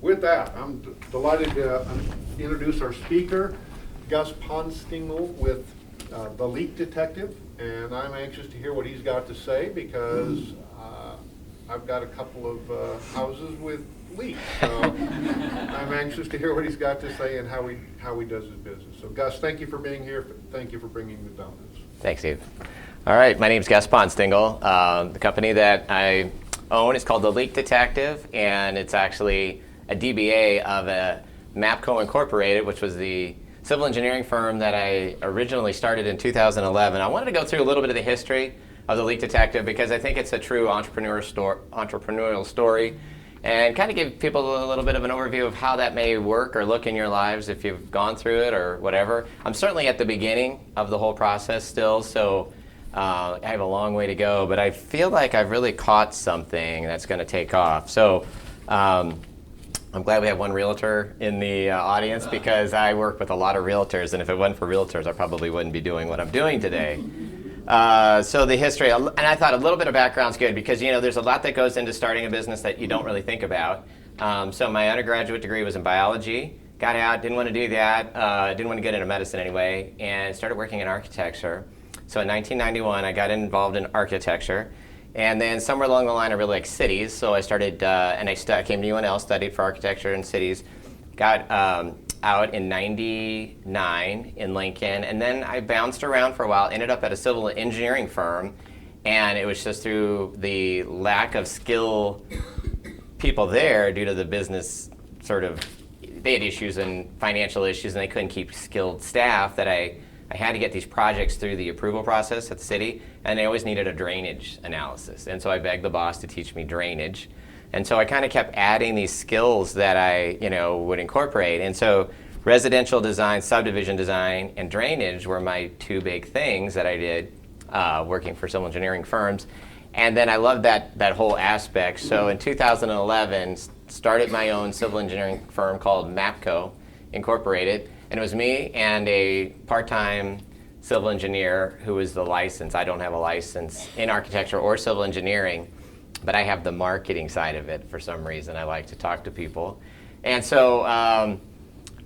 With that, I'm delighted to introduce our speaker, Gus Ponstingl with The Leak Detective, and I'm anxious to hear what he's got to say because I've got a couple of houses with leaks, so I'm anxious to hear what he's got to say and how he does his business. So Gus, thank you for being here. Thank you for bringing the donuts. Thanks, Steve. All right, my name's Gus Ponstingl. The company that I own is called The Leak Detective, and it's actually a DBA of a MAPCO Incorporated, which was the civil engineering firm that I originally started in 2011. I wanted to go through a little bit of the history of The Leak Detective because I think it's a true entrepreneurial story and kind of give people a little bit of an overview of how that may work or look in your lives if you've gone through it or whatever. I'm certainly at the beginning of the whole process still, so I have a long way to go, but I feel like I've really caught something that's going to take off. So I'm glad we have one realtor in the audience because I work with a lot of realtors, and if it wasn't for realtors, I probably wouldn't be doing what I'm doing today. So the history, and I thought a little bit of background's good because there's a lot that goes into starting a business that you don't really think about. So my undergraduate degree was in biology. Got out, didn't want to do that, didn't want to get into medicine anyway, and started working in architecture. So in 1991, I got involved in architecture. And then somewhere along the line, I really liked cities, so I started, and I came to UNL, studied for architecture in cities, got out in 99 in Lincoln, and then I bounced around for a while, ended up at a civil engineering firm, and it was just through the lack of skill people there due to the business they had issues and financial issues, and they couldn't keep skilled staff that I had to get these projects through the approval process at the city, and they always needed a drainage analysis. And so I begged the boss to teach me drainage. And so I kind of kept adding these skills that I would incorporate. And so residential design, subdivision design, and drainage were my two big things that I did working for civil engineering firms. And then I loved that whole aspect. So in 2011, started my own civil engineering firm called MAPCO Incorporated. And it was me and a part-time civil engineer who was the license. I don't have a license in architecture or civil engineering, but I have the marketing side of it for some reason. I like to talk to people. And so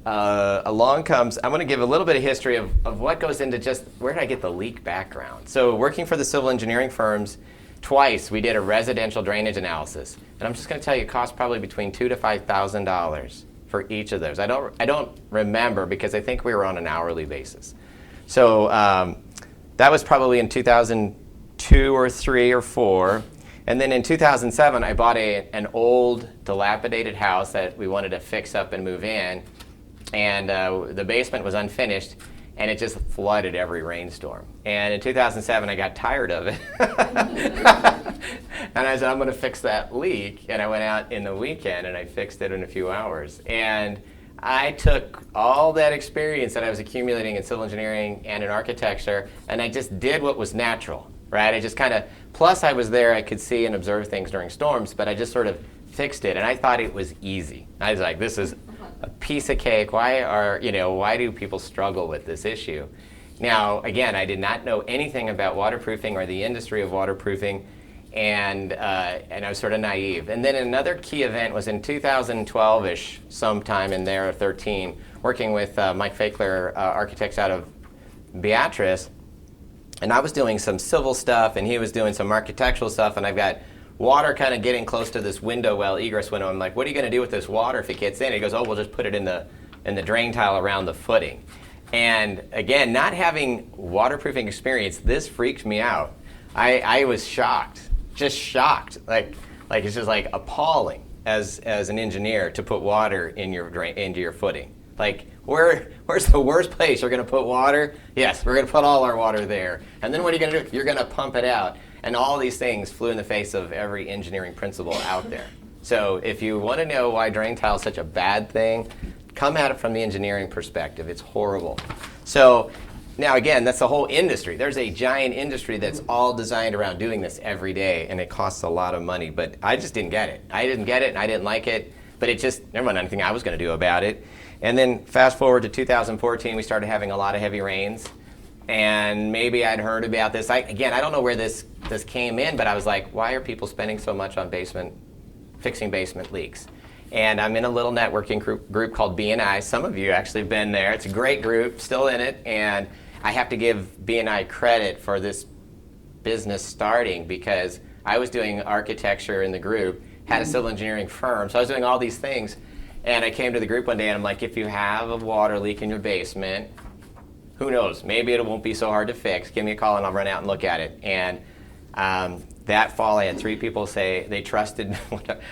along comes, I'm going to give a little bit of history of what goes into just where did I get the leak background. So working for the civil engineering firms, twice we did a residential drainage analysis. And I'm just going to tell you it cost probably between $2,000 to $5,000 for each of those. I don't remember because I think we were on an hourly basis. So that was probably in 2002 or 3 or 4. And then in 2007, I bought an old, dilapidated house that we wanted to fix up and move in. And the basement was unfinished, and it just flooded every rainstorm. And in 2007, I got tired of it. And I said, I'm going to fix that leak. And I went out in the weekend, and I fixed it in a few hours. And I took all that experience that I was accumulating in civil engineering and in architecture, and I just did what was natural, right? I just kind of, plus I was there, I could see and observe things during storms, but I just sort of fixed it, and I thought it was easy. I was like, this is a piece of cake. Why do people struggle with this issue? Now, again, I did not know anything about waterproofing or the industry of waterproofing, and I was sort of naive. And then another key event was in 2012-ish, sometime in there, or 13, working with Mike Fakler, architects out of Beatrice, and I was doing some civil stuff, and he was doing some architectural stuff, and I've got water kind of getting close to this window well, egress window. I'm like, what are you going to do with this water if it gets in? He goes, oh, we'll just put it in the drain tile around the footing. And again, not having waterproofing experience, this freaked me out. I was shocked, just shocked. Like it's just like appalling as an engineer to put water in into your footing. Like, where's the worst place you're going to put water? Yes, we're going to put all our water there. And then what are you going to do? You're going to pump it out. And all these things flew in the face of every engineering principle out there. So if you want to know why drain tile is such a bad thing, come at it from the engineering perspective. It's horrible. So now again, that's the whole industry. There's a giant industry that's all designed around doing this every day, and it costs a lot of money. But I just didn't get it. I didn't get it, and I didn't like it. But it just, there wasn't anything I was going to do about it. And then fast forward to 2014, we started having a lot of heavy rains. And maybe I'd heard about this. I don't know where this came in, but I was like, why are people spending so much on fixing basement leaks? And I'm in a little networking group called BNI. Some of you actually have been there. It's a great group, still in it. And I have to give BNI credit for this business starting because I was doing architecture in the group, had a civil engineering firm. So I was doing all these things. And I came to the group one day and I'm like, if you have a water leak in your basement, who knows? Maybe it won't be so hard to fix. Give me a call and I'll run out and look at it. And that fall, I had 3 people say they trusted.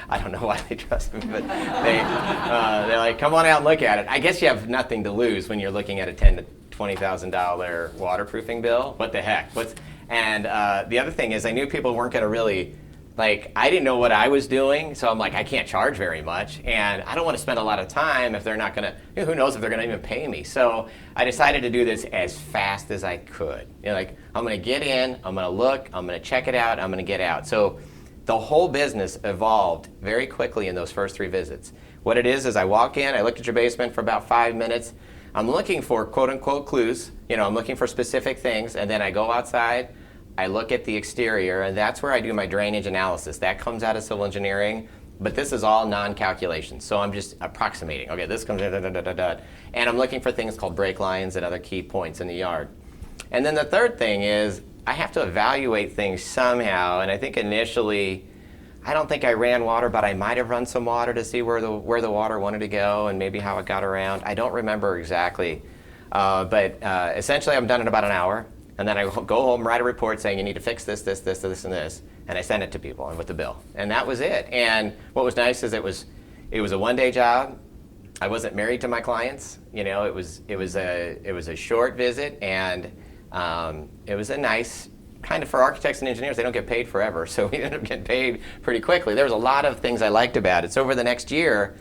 I don't know why they trusted me, but they're like, "Come on out and look at it." I guess you have nothing to lose when you're looking at a $10,000 to $20,000 waterproofing bill. What the heck? And the other thing is, I knew people weren't going to really. I didn't know what I was doing, so I'm like, I can't charge very much, and I don't want to spend a lot of time if they're not going to, who knows if they're going to even pay me. So I decided to do this as fast as I could. I'm going to get in, I'm going to look, I'm going to check it out, I'm going to get out. So the whole business evolved very quickly in those first 3 visits. What it is I walk in, I look at your basement for about 5 minutes, I'm looking for quote-unquote clues, I'm looking for specific things, and then I go outside, I look at the exterior, and that's where I do my drainage analysis. That comes out of civil engineering, but this is all non-calculation. So I'm just approximating. Okay, this comes and I'm looking for things called break lines and other key points in the yard. And then the third thing is I have to evaluate things somehow. And I think initially, I don't think I ran water, but I might have run some water to see where the water wanted to go and maybe how it got around. I don't remember exactly, but essentially I'm done in about an hour. And then I go home, write a report saying you need to fix this, this, this, this, and this, and I send it to people and with the bill. And that was it. And what was nice is it was a one-day job. I wasn't married to my clients. It was a short visit, and it was a nice kind of, for architects and engineers, they don't get paid forever, so we ended up getting paid pretty quickly. There was a lot of things I liked about it. So over the next year,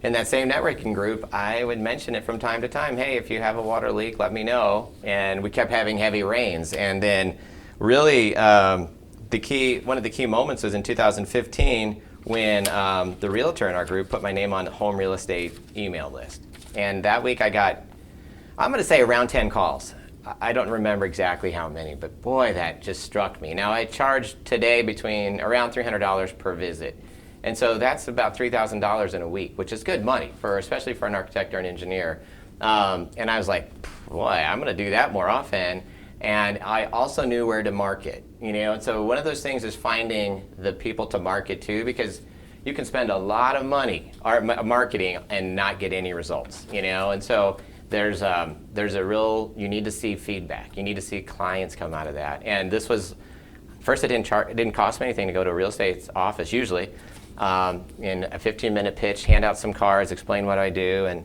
in that same networking group, I would mention it from time to time. Hey, if you have a water leak, let me know. And we kept having heavy rains. And then really one of the key moments was in 2015 when the realtor in our group put my name on the home real estate email list. And that week I got, I'm going to say around 10 calls. I don't remember exactly how many, but boy, that just struck me. Now I charge today between around $300 per visit. And so that's about $3,000 in a week, which is good money, especially for an architect or an engineer. And I was like, boy, I'm going to do that more often. And I also knew where to market, And so one of those things is finding the people to market to, because you can spend a lot of money marketing and not get any results, And so there's a you need to see feedback. You need to see clients come out of that. And this was, first it didn't cost me anything to go to a real estate office usually. In a 15-minute pitch, hand out some cards, explain what I do, and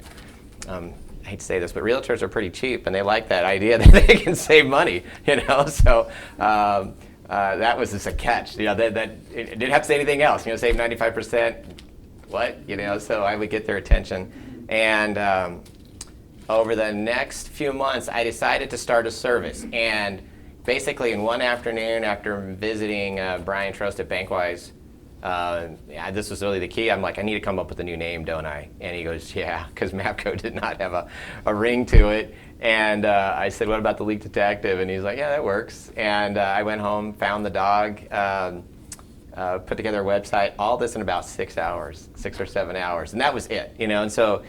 I hate to say this, but realtors are pretty cheap, and they like that idea that they can save money, So that was just a catch, that it didn't have to say anything else, save 95%, what, So I would get their attention, and over the next few months, I decided to start a service, and basically in one afternoon after visiting Brian Trost at Bankwise. This was really the key. I'm like, I need to come up with a new name, don't I? And he goes, yeah, because MAPCO did not have a ring to it. And I said, what about the leak detective? And he's like, yeah, that works. And I went home, found the dog, put together a website, all this in about 6 or 7 hours. And that was it, And so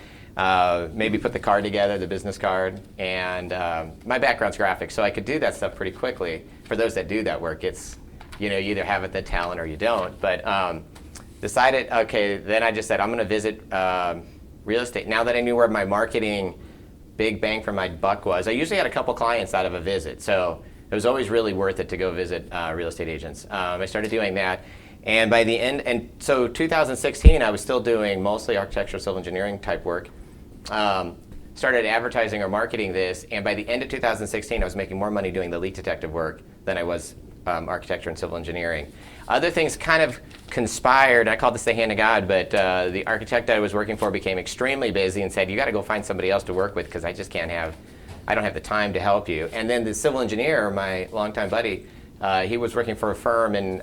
maybe put the card together, the business card. And my background's graphics, so I could do that stuff pretty quickly. For those that do that work, it's, you either have the talent or you don't. But decided, okay, then I just said, I'm going to visit real estate. Now that I knew where my marketing big bang for my buck was, I usually had a couple clients out of a visit. So it was always really worth it to go visit real estate agents. I started doing that. And by the end, and so 2016, I was still doing mostly architectural civil engineering type work. Started advertising or marketing this. And by the end of 2016, I was making more money doing the leak detective work than I was architecture and civil engineering. Other things kind of conspired. I call this the hand of God, but the architect that I was working for became extremely busy and said, you got to go find somebody else to work with because I don't have the time to help you. And then the civil engineer, my longtime buddy, he was working for a firm, and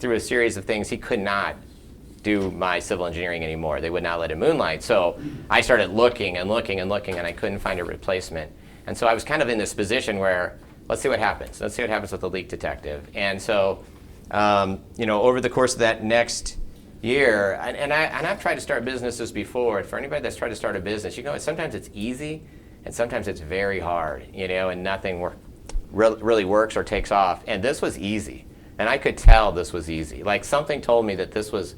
through a series of things, he could not do my civil engineering anymore. They would not let him moonlight. So I started looking and looking and looking, and I couldn't find a replacement. And so I was kind of in this position where, let's see what happens. Let's see what happens with the leak detective. And so, over the course of that next year, and I've tried to start businesses before. For anybody that's tried to start a business, sometimes it's easy, and sometimes it's very hard, and nothing really works or takes off. And this was easy, and I could tell this was easy. Like something told me that this was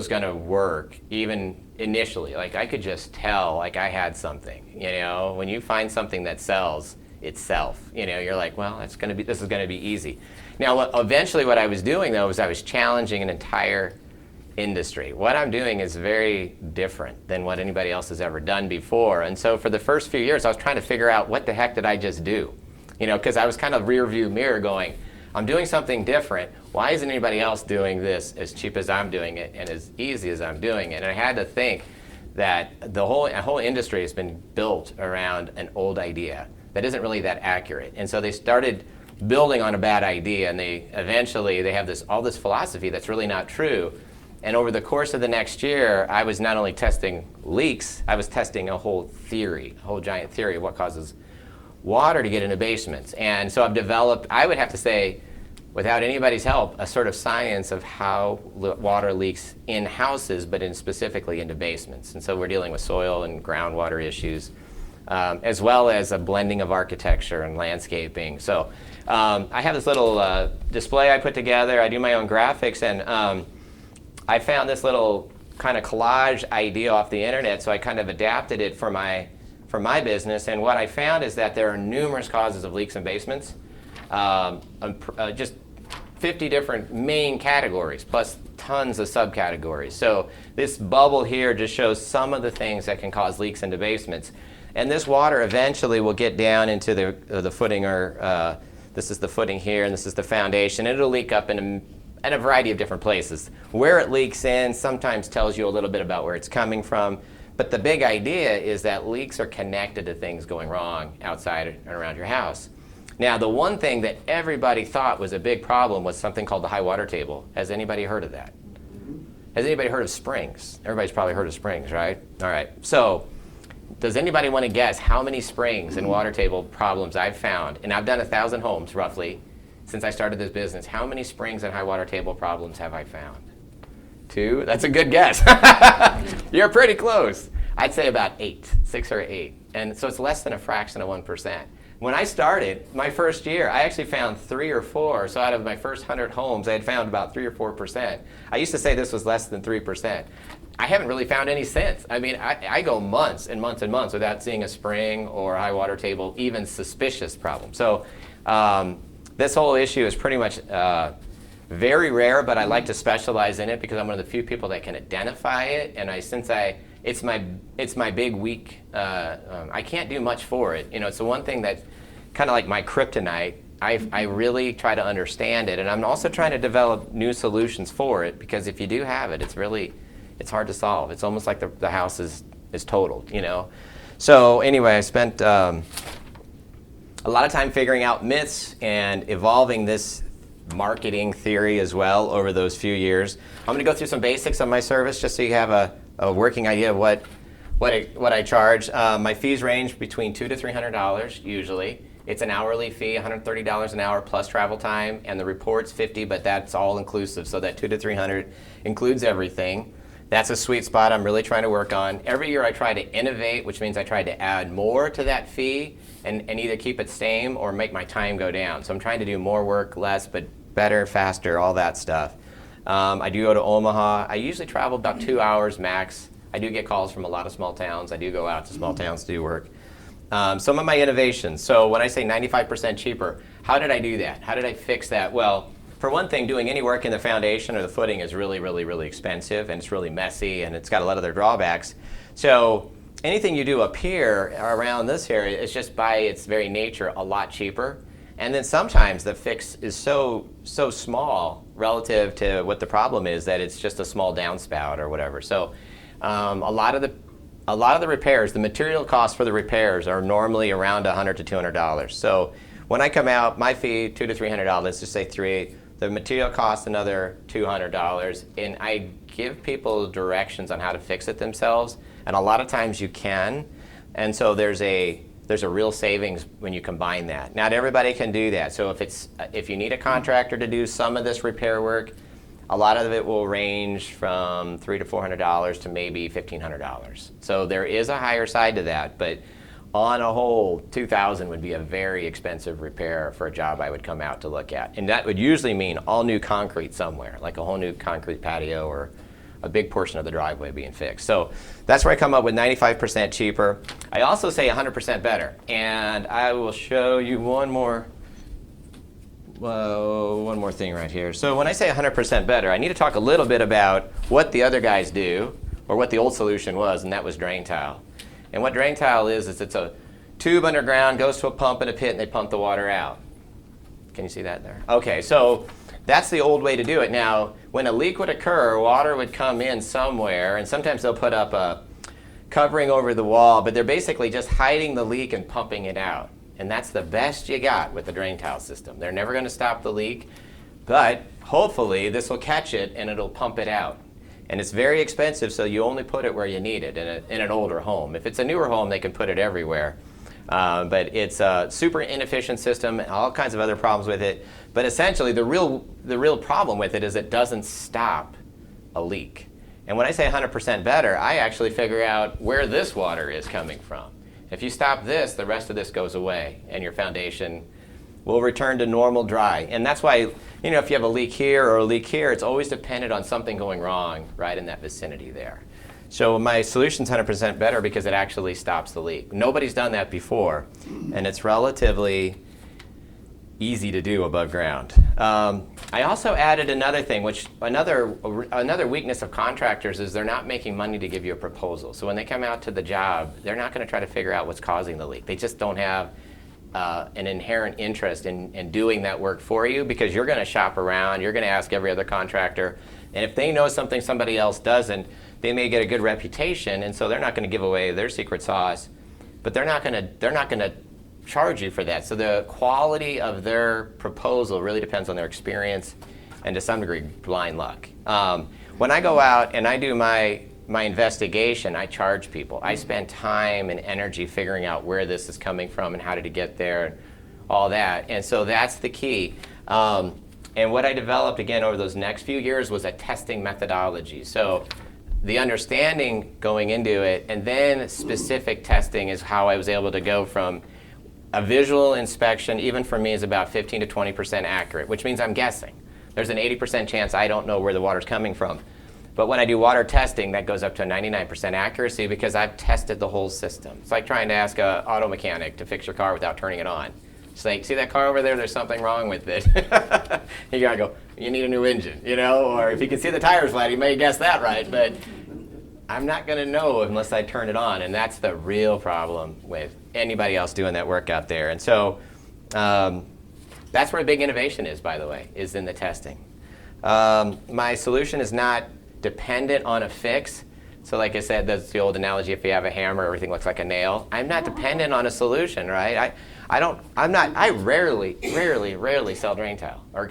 going to work even initially. Like I could just tell, like I had something. When you find something that sells itself, you're like, well, this is going to be easy. Now, eventually what I was doing, though, was I was challenging an entire industry. What I'm doing is very different than what anybody else has ever done before. And so for the first few years, I was trying to figure out what the heck did I just do? Because I was kind of rear view mirror going, I'm doing something different. Why isn't anybody else doing this as cheap as I'm doing it and as easy as I'm doing it? And I had to think that the whole industry has been built around an old idea that isn't really that accurate. And so they started building on a bad idea, and they have all this philosophy that's really not true. And over the course of the next year, I was not only testing leaks, I was testing a whole giant theory of what causes water to get into basements. And so I've developed, I would have to say, without anybody's help, a sort of science of how water leaks in houses, but specifically into basements. And so we're dealing with soil and groundwater issues, as well as a blending of architecture and landscaping. So I have this little display I put together. I do my own graphics, and I found this little kind of collage idea off the internet, so I kind of adapted it for my business. And what I found is that there are numerous causes of leaks in basements, just 50 different main categories, plus tons of subcategories. So this bubble here just shows some of the things that can cause leaks into basements. And this water eventually will get down into the footing, or this is the footing here, and this is the foundation. It'll leak up in a variety of different places. Where it leaks in sometimes tells you a little bit about where it's coming from. But the big idea is that leaks are connected to things going wrong outside and around your house. Now, the one thing that everybody thought was a big problem was something called the high water table. Has anybody heard of that? Has anybody heard of springs? Everybody's probably heard of springs, right? All right. So does anybody want to guess how many springs and water table problems I've found? And I've done 1,000 homes, roughly, since I started this business. How many springs and high water table problems have I found? 2? That's a good guess. You're pretty close. I'd say about 8, 6 or 8. And so it's less than a fraction of 1%. When I started, my first year, I actually found 3 or 4. So out of my first 100 homes, I had found about 3 or 4%. I used to say this was less than 3%. I haven't really found any since. I mean, I go months and months and months without seeing a spring or a high water table, even suspicious problem. So this whole issue is pretty much very rare, but I like to specialize in it because I'm one of the few people that can identify it. And it's my big weak. I can't do much for it. It's the one thing that's kind of like my kryptonite. I really try to understand it, and I'm also trying to develop new solutions for it, because if you do have it, it's hard to solve. It's almost like the house is totaled, So anyway, I spent a lot of time figuring out myths and evolving this marketing theory as well over those few years. I'm going to go through some basics of my service just so you have a working idea of what I charge. My fees range between $200 to $300 usually. It's an hourly fee, $130 an hour plus travel time, and the report's $50, but that's all inclusive, so that $200 to $300 includes everything. That's a sweet spot I'm really trying to work on. Every year I try to innovate, which means I try to add more to that fee and either keep it same or make my time go down. So I'm trying to do more work, less, but better, faster, all that stuff. I do go to Omaha. I usually travel about 2 hours max. I do get calls from a lot of small towns. I do go out to small towns to do work. Some of my innovations. So when I say 95% cheaper, how did I do that? How did I fix that? Well, for one thing, doing any work in the foundation or the footing is really, really, really expensive, and it's really messy, and it's got a lot of their drawbacks. So anything you do up here around this area is just by its very nature a lot cheaper. And then sometimes the fix is so small relative to what the problem is that it's just a small downspout or whatever. So a lot of the repairs, the material costs for the repairs are normally around $100 to $200. So when I come out, my fee $200 to $300. Let's just say $300. The material costs another $200, and I give people directions on how to fix it themselves. And a lot of times you can, and so there's a real savings when you combine that. Not everybody can do that. So if you need a contractor to do some of this repair work, A lot of it will range from $300 to $400 to maybe $1,500. So there is a higher side to that, but on a whole, $2,000 would be a very expensive repair for a job I would come out to look at. And that would usually mean all new concrete somewhere, like a whole new concrete patio or a big portion of the driveway being fixed. So that's where I come up with 95% cheaper. I also say 100% better. And I will show you one more thing right here. So when I say 100% better, I need to talk a little bit about what the other guys do, or what the old solution was, and that was drain tile. And what drain tile is it's a tube underground, goes to a pump in a pit, and they pump the water out. Can you see that there? Okay, so that's the old way to do it. Now, when a leak would occur, water would come in somewhere, and sometimes they'll put up a covering over the wall, but they're basically just hiding the leak and pumping it out. And that's the best you got with the drain tile system. They're never going to stop the leak, but hopefully this will catch it and it'll pump it out. And it's very expensive, so you only put it where you need it in an older home. If it's a newer home, they can put it everywhere. But it's a super inefficient system, all kinds of other problems with it. But essentially, the real problem with it is it doesn't stop a leak. And when I say 100% better, I actually figure out where this water is coming from. If you stop this, the rest of this goes away, and your foundation will return to normal dry. And that's why, if you have a leak here or a leak here, it's always dependent on something going wrong right in that vicinity there. So my solution's 100% better because it actually stops the leak. Nobody's done that before, and it's relatively easy to do above ground. I also added another thing, which another weakness of contractors is they're not making money to give you a proposal. So when they come out to the job, they're not going to try to figure out what's causing the leak. They just don't have an inherent interest in doing that work for you, because you're going to shop around, you're going to ask every other contractor, and if they know something somebody else doesn't, they may get a good reputation, and so they're not going to give away their secret sauce, but they're not going to charge you for that. So the quality of their proposal really depends on their experience and, to some degree, blind luck. When I go out and I do my investigation, I charge people. I spend time and energy figuring out where this is coming from and how did it get there and all that. And so that's the key. And what I developed, again, over those next few years was a testing methodology. So the understanding going into it and then specific testing is how I was able to go from a visual inspection, even for me, is about 15 to 20% accurate, which means I'm guessing. There's an 80% chance I don't know where the water's coming from. But when I do water testing, that goes up to a 99% accuracy because I've tested the whole system. It's like trying to ask an auto mechanic to fix your car without turning it on. It's like, see that car over there? There's something wrong with it. You gotta go, you need a new engine, or if you can see the tires flat, you may guess that right, but I'm not gonna know unless I turn it on, and that's the real problem with anybody else doing that work out there. And so that's where a big innovation is, by the way, is in the testing. My solution is not dependent on a fix. So like I said, that's the old analogy, if you have a hammer, everything looks like a nail. I'm not dependent on a solution, right? I rarely sell drain tile or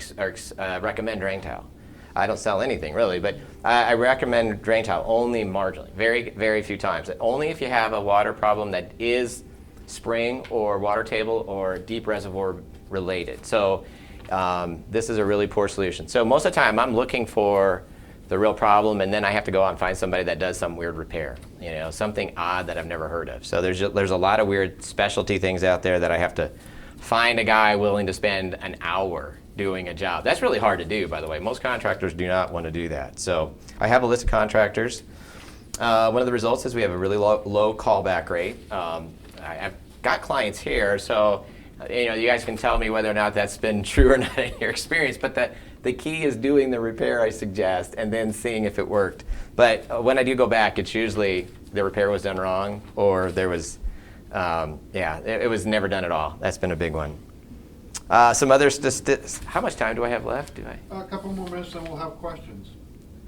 recommend drain tile. I don't sell anything really, but I recommend drain tile only marginally, very, very few times. Only if you have a water problem that is spring or water table or deep reservoir related. So this is a really poor solution. So most of the time I'm looking for the real problem, and then I have to go out and find somebody that does some weird repair, something odd that I've never heard of. So there's a lot of weird specialty things out there that I have to find a guy willing to spend an hour doing a job. That's really hard to do, by the way. Most contractors do not want to do that. So I have a list of contractors. One of the results is we have a really low callback rate. I've got clients here, so you guys can tell me whether or not that's been true or not in your experience, but the key is doing the repair I suggest and then seeing if it worked. But when I do go back, it's usually the repair was done wrong, or there was, it was never done at all. That's been a big one. Some other statistics. How much time do I have left? A couple more minutes and we'll have questions.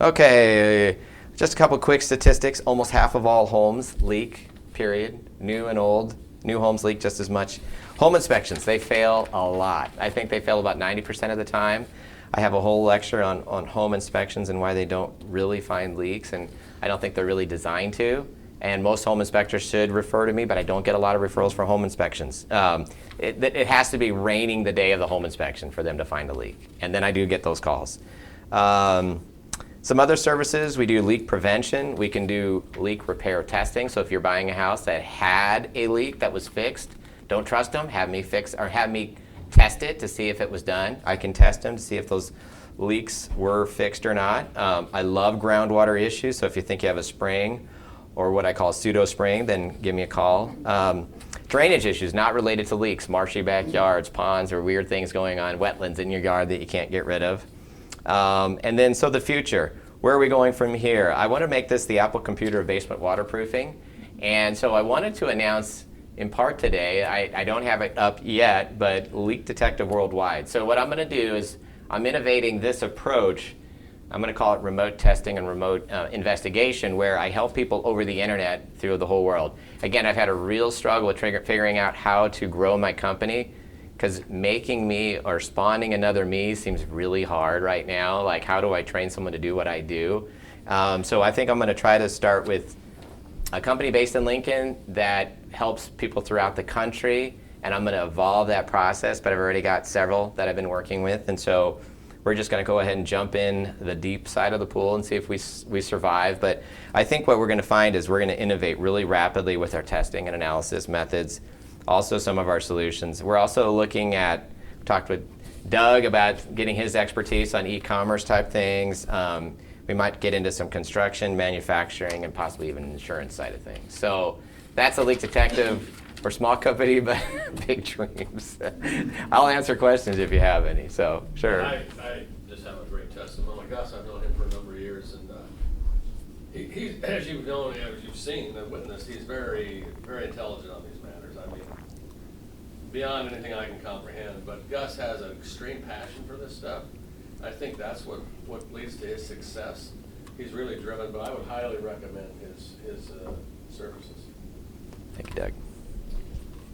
Okay, just a couple quick statistics. Almost half of all homes leak, period. New and old. New homes leak just as much. Home inspections, they fail a lot. I think they fail about 90% of the time. I have a whole lecture on home inspections and why they don't really find leaks, and I don't think they're really designed to. And most home inspectors should refer to me, but I don't get a lot of referrals for home inspections. It has to be raining the day of the home inspection for them to find a leak, and then I do get those calls. Some other services, we do leak prevention. We can do leak repair testing. So if you're buying a house that had a leak that was fixed, don't trust them. Have me fix or have me test it to see if it was done. I can test them to see if those leaks were fixed or not. I love groundwater issues. So if you think you have a spring or what I call pseudo spring, then give me a call. Drainage issues not related to leaks, marshy backyards, ponds, or weird things going on, wetlands in your yard that you can't get rid of. And then, so the future, where are we going from here? I want to make this the Apple computer of basement waterproofing. And so I wanted to announce, in part today, I don't have it up yet, but Leak Detective Worldwide. So what I'm going to do is I'm innovating this approach. I'm going to call it remote testing and remote investigation, where I help people over the internet through the whole world. Again, I've had a real struggle with figuring out how to grow my company, because making me or spawning another me seems really hard right now. Like, how do I train someone to do what I do? So I think I'm going to try to start with a company based in Lincoln that helps people throughout the country, and I'm going to evolve that process, but I've already got several that I've been working with, and so we're just going to go ahead and jump in the deep side of the pool and see if we survive. But I think what we're going to find is we're going to innovate really rapidly with our testing and analysis methods. Also, some of our solutions. We're also looking at, talked with Doug about getting his expertise on e-commerce type things. We might get into some construction, manufacturing, and possibly even insurance side of things. So that's a Leak Detective. We're a small company, but big dreams. I'll answer questions if you have any. So sure. I just have a great testimony. Gus, I've known him for a number of years, and he's, as you've known, as you've seen and witnessed, he's very, very intelligent on these matters. I mean, beyond anything I can comprehend. But Gus has an extreme passion for this stuff. I think that's what leads to his success. He's really driven, but I would highly recommend his services. Thank you, Doug.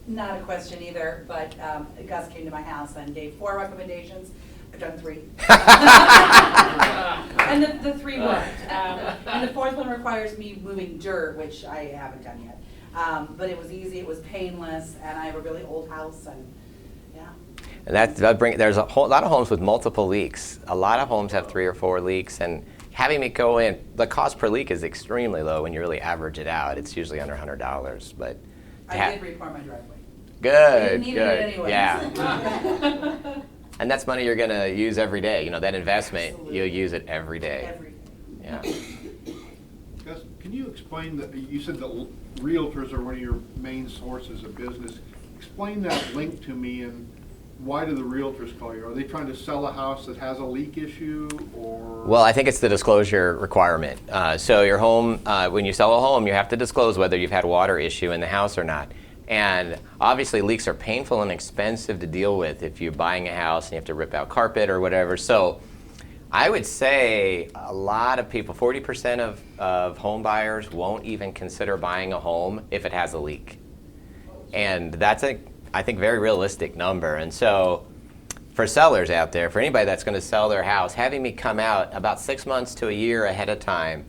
Not a question either, but Gus came to my house and gave 4 recommendations. I've done 3. And the 3 worked. And the 4th one requires me moving dirt, which I haven't done yet. But it was easy, it was painless, and I have a really old house, and yeah. And there's a lot of homes with multiple leaks. A lot of homes have 3 or 4 leaks, and having me go in, the cost per leak is extremely low when you really average it out. It's usually under $100, but I did repair my driveway. Good, Needed good. it anyways. Yeah. And that's money you're going to use every day. You know, that investment, Absolutely. you'll use it every day. Every day. Yeah. Gus, can you explain that, you said that realtors are one of your main sources of business. Explain that link to me, and why do the realtors call you? Are they trying to sell a house that has a leak issue, or? Well, I think it's the disclosure requirement. So your home, when you sell a home, you have to disclose whether you've had a water issue in the house or not. And obviously leaks are painful and expensive to deal with if you're buying a house and you have to rip out carpet or whatever. So I would say a lot of people, 40% of home buyers won't even consider buying a home if it has a leak. And that's I think, very realistic number. And so for sellers out there, for anybody that's going to sell their house, having me come out about 6 months to a year ahead of time,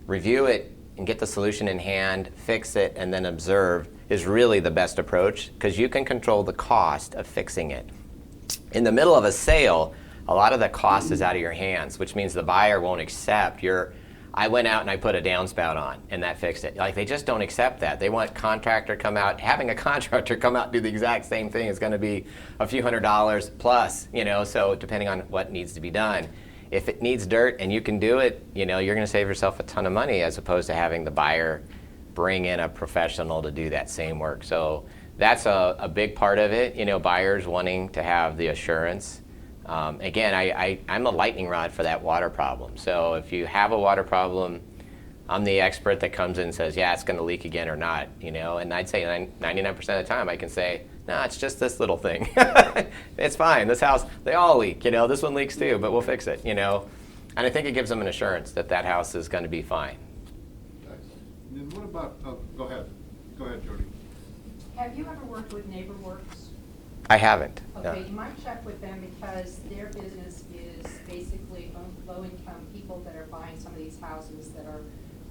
review it and get the solution in hand, fix it, and then observe is really the best approach, because you can control the cost of fixing it. In the middle of a sale, a lot of the cost is out of your hands, which means the buyer won't accept I went out and I put a downspout on and that fixed it. Like, they just don't accept that. They want contractor come out. Having a contractor come out and do the exact same thing is going to be a few $100s plus, so depending on what needs to be done. If it needs dirt and you can do it, you're going to save yourself a ton of money, as opposed to having the buyer bring in a professional to do that same work. So that's a big part of it, buyers wanting to have the assurance. Again, I'm a lightning rod for that water problem. So if you have a water problem, I'm the expert that comes in and says, yeah, it's going to leak again or not, and I'd say 99% of the time I can say, no, it's just this little thing. It's fine. This house, they all leak, this one leaks too, but we'll fix it, And I think it gives them an assurance that that house is going to be fine. And then what about, go ahead, Jody. Have you ever worked with NeighborWorks? I haven't. No. Okay, you might check with them, because their business is basically low-income people that are buying some of these houses that are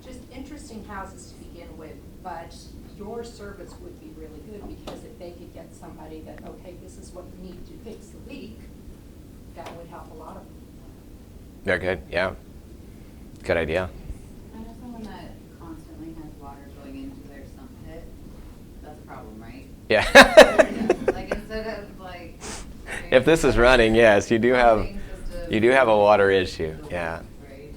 just interesting houses to begin with, but your service would be really good, because if they could get somebody that, okay, this is what you need to fix the leak, that would help a lot of them. They're good, yeah. Good idea. I know someone that constantly has water going into their sump pit. That's a problem, right? Yeah. Like instead of like. If this is running, yes, you do have a water issue, yeah. Right.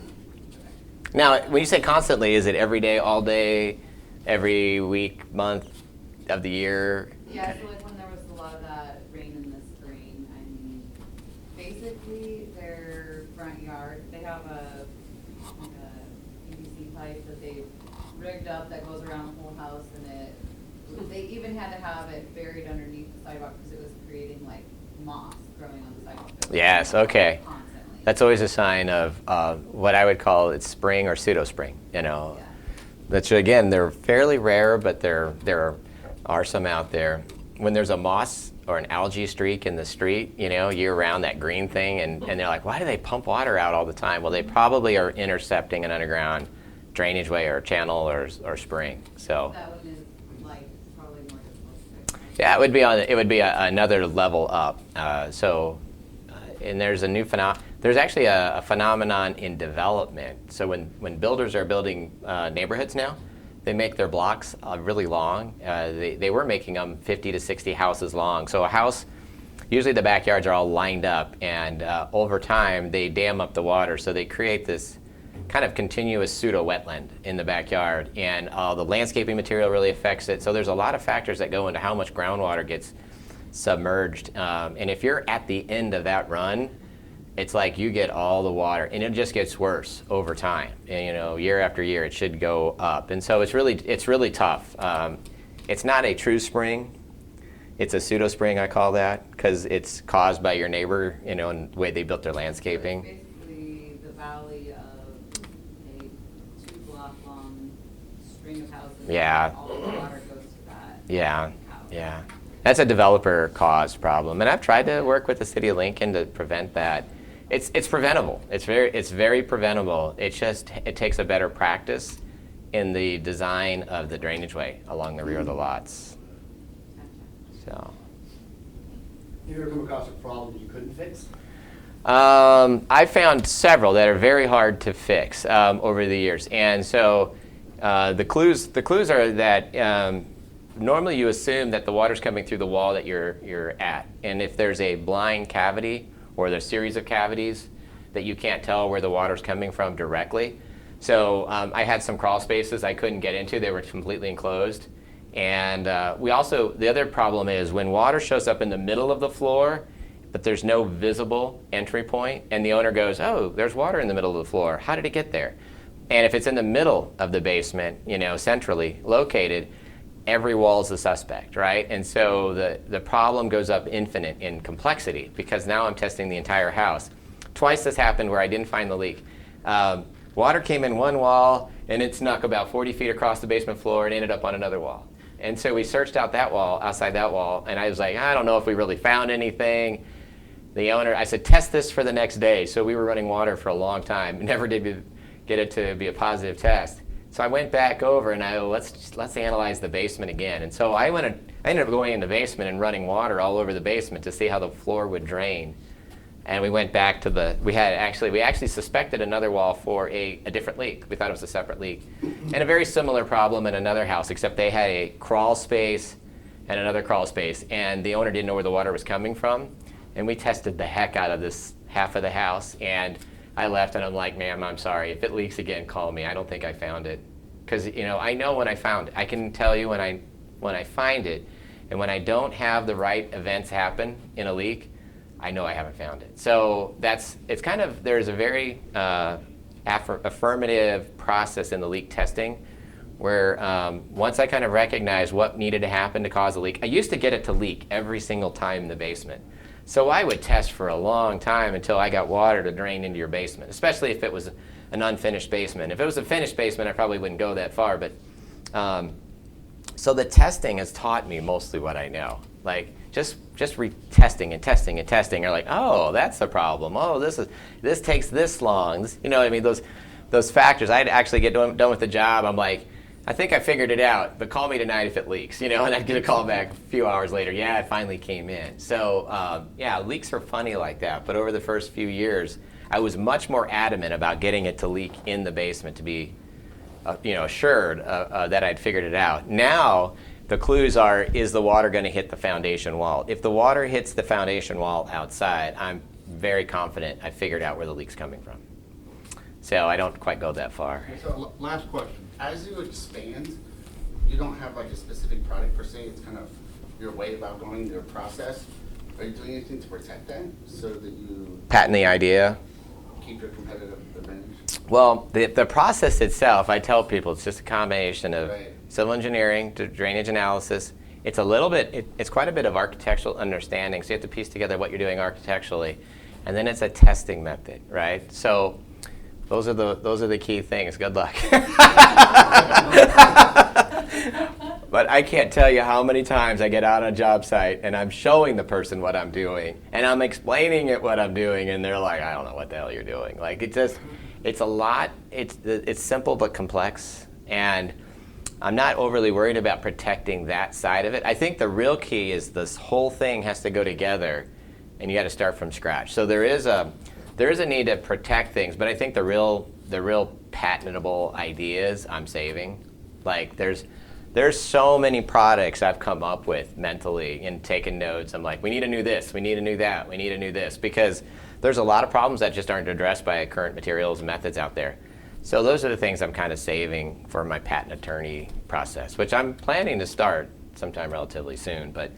Now, when you say constantly, is it every day, all day, every week, month of the year? Yeah, so like when there was a lot of that rain in the spring, I mean, basically their front yard, they have like a PVC pipe that they rigged up that goes around the whole house, and they even had to have it buried underneath the sidewalk because it was creating like moss growing on the sidewalk. Yes, okay. Constantly. That's always a sign of what I would call it's spring or pseudo-spring, you know. Yeah. That's, again, they're fairly rare, but there are some out there. When there's a moss or an algae streak in the street, you know, year-round, that green thing, and they're like, why do they pump water out all the time? Well, they probably are intercepting an underground drainage way or channel or spring. So That one is like probably more difficult to fix. yeah, it would be another level up. And there's a new there's actually a phenomenon in development. So when builders are building neighborhoods now, they make their blocks really long. They were making them 50 to 60 houses long. So a house, usually the backyards are all lined up, and over time they dam up the water. So they create this kind of continuous pseudo-wetland in the backyard, and the landscaping material really affects it. So there's a lot of factors that go into how much groundwater gets submerged. And if you're at the end of that run, it's like you get all the water, and it just gets worse over time. And, you know, year after year, it should go up. And so it's really tough. It's not a true spring. It's a pseudo spring, I call that, because it's caused by your neighbor, you know, and the way they built their landscaping. Basically, the valley of a 2-block long string of houses. Yeah. All the water goes to that. Yeah, house. yeah. That's a developer-caused problem, and I've tried to work with the city of Lincoln to prevent that. It's preventable. It's very preventable. It takes a better practice in the design of the drainage way along the rear of the lots. So. You ever come across a problem you couldn't fix? I found several that are very hard to fix over the years, and so the clues are that normally you assume that the water's coming through the wall that you're at, and if there's a blind cavity or there's a series of cavities that you can't tell where the water's coming from directly. So I had some crawl spaces I couldn't get into; they were completely enclosed. And the other problem is when water shows up in the middle of the floor, but there's no visible entry point, and the owner goes, oh, there's water in the middle of the floor. How did it get there? And if it's in the middle of the basement, you know, centrally located, every wall is a suspect, right? And so the problem goes up infinite in complexity because now I'm testing the entire house. Twice this happened where I didn't find the leak. Water came in one wall, and it snuck about 40 feet across the basement floor and ended up on another wall. And so we searched out that wall, outside that wall, and I was like, I don't know if we really found anything. The owner, I said, test this for the next day. So we were running water for a long time. Never did get it to be a positive test. So I went back over and let's analyze the basement again. And so I ended up going in the basement and running water all over the basement to see how the floor would drain. And we went back to we actually suspected another wall for a different leak. We thought it was a separate leak. And a very similar problem in another house, except they had a crawl space and another crawl space. And the owner didn't know where the water was coming from. And we tested the heck out of this half of the house. And I left and I'm like, ma'am, I'm sorry. If it leaks again, call me. I don't think I found it. Because, you know, I know when I found it. I can tell you when I find it. And when I don't have the right events happen in a leak, I know I haven't found it. So there's a very affirmative process in the leak testing where once I kind of recognize what needed to happen to cause a leak, I used to get it to leak every single time in the basement. So I would test for a long time until I got water to drain into your basement, especially if it was an unfinished basement. If it was a finished basement, I probably wouldn't go that far. But so the testing has taught me mostly what I know. Like just retesting and testing and testing are like, oh, that's the problem. Oh, this takes this long. You know what I mean? Those factors. I'd actually get done with the job. I'm like, I think I figured it out, but call me tonight if it leaks. You know, and I'd get a call back a few hours later. Yeah, it finally came in. So yeah, leaks are funny like that. But over the first few years, I was much more adamant about getting it to leak in the basement to be assured that I'd figured it out. Now, the clues are, is the water going to hit the foundation wall? If the water hits the foundation wall outside, I'm very confident I figured out where the leak's coming from. So I don't quite go that far. So, last question. As you expand, you don't have like a specific product per se, it's kind of your way about going, your process. Are you doing anything to protect that so that you Patent the idea. keep your competitive advantage? Well, the process itself, I tell people, it's just a combination of Right. civil engineering to drainage analysis. It's a little bit, it's quite a bit of architectural understanding, so you have to piece together what you're doing architecturally. And then it's a testing method, right? So those are the key things. Good luck. But I can't tell you how many times I get out on a job site and I'm showing the person what I'm doing and I'm explaining it what I'm doing and they're like, I don't know what the hell you're doing. Like it's a lot. It's simple but complex, and I'm not overly worried about protecting that side of it. I think the real key is this whole thing has to go together, and you got to start from scratch. So there is a need to protect things, but I think the real patentable ideas I'm saving. Like there's so many products I've come up with mentally and taken notes. I'm like, we need a new this, we need a new that, we need a new this, because there's a lot of problems that just aren't addressed by current materials and methods out there. So those are the things I'm kind of saving for my patent attorney process, which I'm planning to start sometime relatively soon. But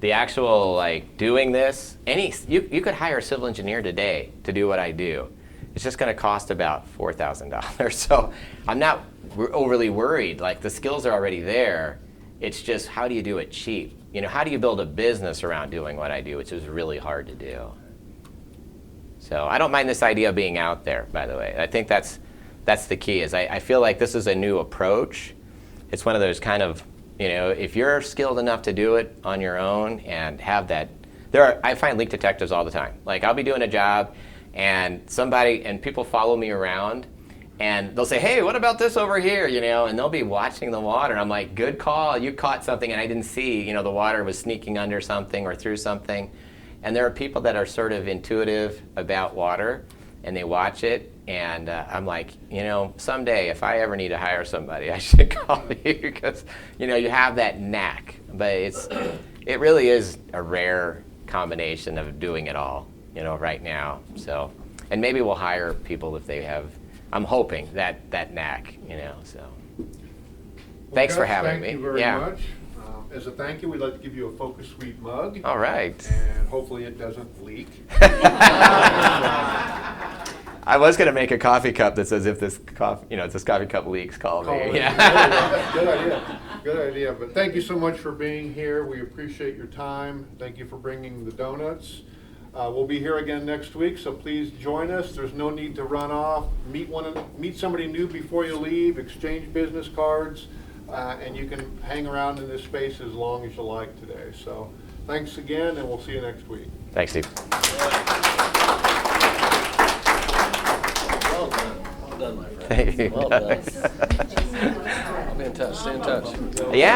the actual like doing this, you could hire a civil engineer today to do what I do. It's just going to cost about $4,000. So I'm not overly worried. Like the skills are already there. It's just how do you do it cheap? How do you build a business around doing what I do, which is really hard to do. So I don't mind this idea of being out there, by the way. I think that's the key. Is I feel like this is a new approach. It's one of those kind of, if you're skilled enough to do it on your own and have that, I find leak detectives all the time. Like I'll be doing a job and people follow me around and they'll say, hey, what about this over here? And they'll be watching the water. And I'm like, good call. You caught something and I didn't see, the water was sneaking under something or through something. And there are people that are sort of intuitive about water and they watch it. And I'm like, someday if I ever need to hire somebody, I should call you because, you have that knack. But it really is a rare combination of doing it all, right now. So, and maybe we'll hire people if they have, I'm hoping that knack, so. Well, Thanks for Gus, having me. Thank you very Yeah. much. As a thank you, we'd like to give you a Focus Suite mug. All right. And hopefully it doesn't leak. I was going to make a coffee cup that says if this coffee cup leaks, call me. Call it. Yeah. Good idea. Good idea. But thank you so much for being here. We appreciate your time. Thank you for bringing the donuts. We'll be here again next week, so please join us. There's no need to run off. Meet somebody new before you leave. Exchange business cards, and you can hang around in this space as long as you like today. So thanks again, and we'll see you next week. Thanks, Steve. Well done. Well done, my friend. Thank you. Well done. I'll be in touch. Stay in touch. Yeah.